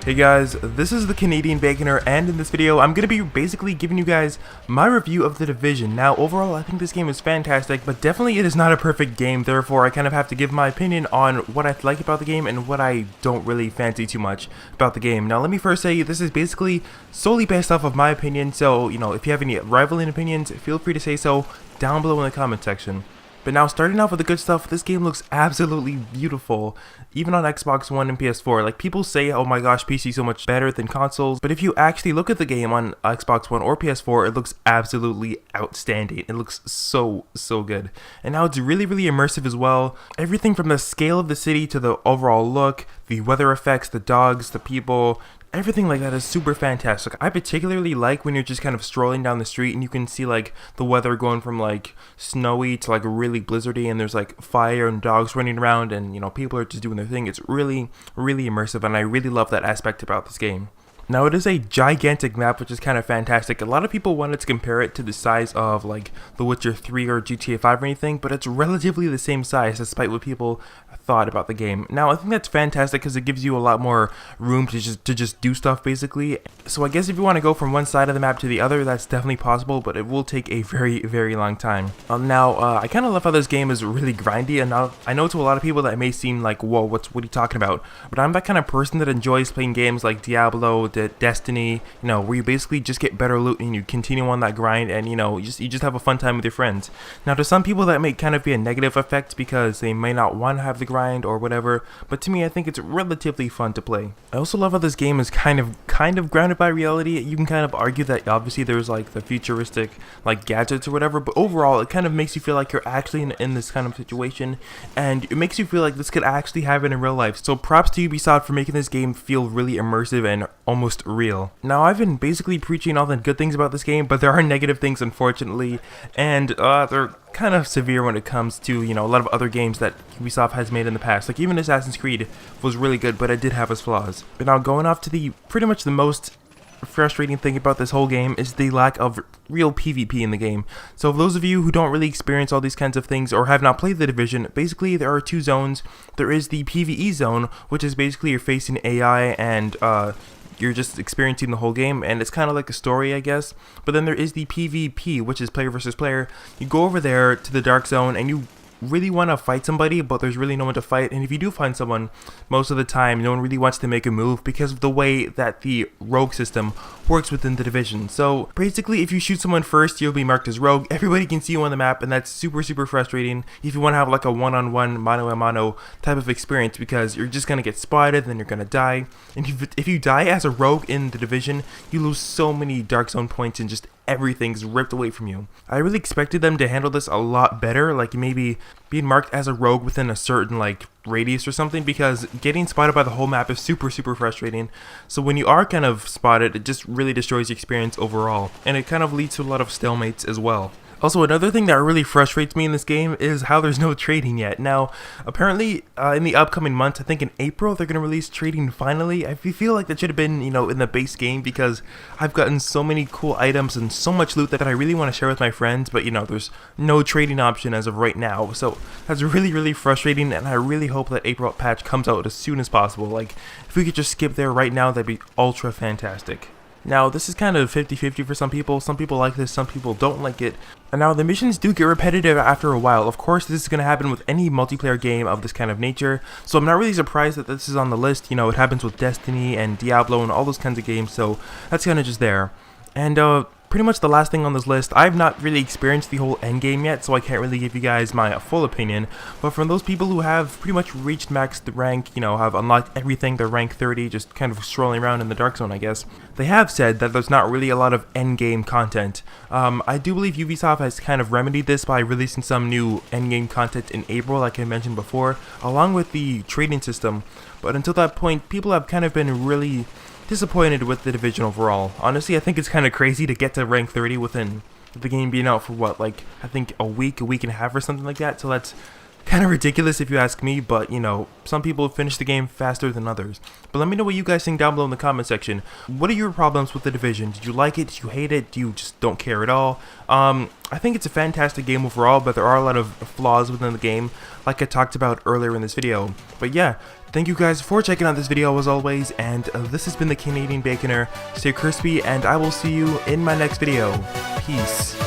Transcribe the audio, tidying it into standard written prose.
Hey guys, this is the Canadian Baconer, and in this video I'm going to be basically giving you guys my review of The Division. Now overall I think this game is fantastic, but definitely it is not a perfect game, therefore I kind of have to give my opinion on what I like about the game and what I don't really fancy too much about the game. Now let me first say this is basically solely based off of my opinion, so if you have any rivaling opinions, feel free to say so down below in the comment section. But now, starting off with the good stuff, this game looks absolutely beautiful, even on Xbox One and PS4. Like, people say, oh my gosh, PC is so much better than consoles, but if you actually look at the game on Xbox One or PS4, it looks absolutely outstanding. It looks so good. And now it's really immersive as well. Everything from the scale of the city to the overall look, the weather effects, the dogs, the people, everything like that is super fantastic. I particularly like when you're just kind of strolling down the street and you can see like the weather going from like snowy to like really blizzardy, and there's like fire and dogs running around, and people are just doing their thing. It's really immersive, and I really love that aspect about this game. Now it is a gigantic map, which is kind of fantastic. A lot of people wanted to compare it to the size of like The Witcher 3 or GTA 5 or anything, but it's relatively the same size despite what people thought about the game. Now I think that's fantastic because it gives you a lot more room to just do stuff basically. So I guess if you want to go from one side of the map to the other, that's definitely possible, but it will take a very long time. I kind of love how this game is really grindy, and now I know to a lot of people that may seem like, whoa, what are you talking about? But I'm that kind of person that enjoys playing games like Diablo, Destiny, where you basically just get better loot and you continue on that grind, and you just have a fun time with your friends. Now to some people that may kind of be a negative effect because they may not want to have the grind or whatever, but to me I think it's relatively fun to play. I also love how this game is kind of grounded by reality. You can kind of argue that obviously there's like the futuristic like gadgets or whatever, but overall it kind of makes you feel like you're actually in this kind of situation, and it makes you feel like this could actually happen in real life. So props to Ubisoft for making this game feel really immersive and almost real. Now I've been basically preaching all the good things about this game, but there are negative things unfortunately, and they're kind of severe when it comes to a lot of other games that Ubisoft has made in the past. Like even Assassin's Creed was really good, but it did have its flaws. But now going off to the pretty much the most frustrating thing about this whole game is the lack of real PvP in the game. So for those of you who don't really experience all these kinds of things or have not played The Division, basically there are two zones. There is the PvE zone, which is basically you're facing AI and you're just experiencing the whole game, and it's kind of like a story, I guess. But then there is the PvP, which is player versus player. You go over there to the dark zone and you really want to fight somebody, but there's really no one to fight, and if you do find someone, most of the time no one really wants to make a move because of the way that the rogue system works within The Division. So basically if you shoot someone first, you'll be marked as rogue. Everybody can see you on the map, and that's super frustrating if you want to have like a one-on-one mano a mano type of experience, because you're just gonna get spotted, then you're gonna die, and if you die as a rogue in The Division, you lose so many dark zone points and just everything's ripped away from you. I really expected them to handle this a lot better, like maybe being marked as a rogue within a certain like radius or something, because getting spotted by the whole map is super frustrating. So when you are kind of spotted, it just really destroys the experience overall, and it kind of leads to a lot of stalemates as well. Also, another thing that really frustrates me in this game is how there's no trading yet. Now, apparently, in the upcoming months, I think in April, they're going to release trading finally. I feel like that should have been, in the base game, because I've gotten so many cool items and so much loot that I really want to share with my friends, but, there's no trading option as of right now. So, that's really frustrating, and I really hope that April patch comes out as soon as possible. Like, if we could just skip there right now, that'd be ultra fantastic. Now, this is kind of 50-50 for some people. Some people like this, some people don't like it. And now, the missions do get repetitive after a while. Of course, this is going to happen with any multiplayer game of this kind of nature. So I'm not really surprised that this is on the list. It happens with Destiny and Diablo and all those kinds of games. So that's kind of just there. And pretty much the last thing on this list, I've not really experienced the whole end game yet, so I can't really give you guys my full opinion, but from those people who have pretty much reached max rank, have unlocked everything, they're rank 30, just kind of strolling around in the dark zone, I guess, they have said that there's not really a lot of end game content. I do believe Ubisoft has kind of remedied this by releasing some new end game content in April, like I mentioned before, along with the trading system, but until that point, people have kind of been really disappointed with The Division overall. Honestly, I think it's kind of crazy to get to rank 30 within the game being out for what, like I think a week and a half or something like that. So that's Kind of ridiculous if you ask me, but you know, some people finish the game faster than others. But let me know what you guys think down below in the comment section. What are your problems with The Division? Did you like it? Did you hate it? Do you just don't care at all? I think it's a fantastic game overall, but there are a lot of flaws within the game, like I talked about earlier in this video. But yeah, thank you guys for checking out this video as always, and this has been the Canadian Baconer. Stay crispy, and I will see you in my next video. Peace.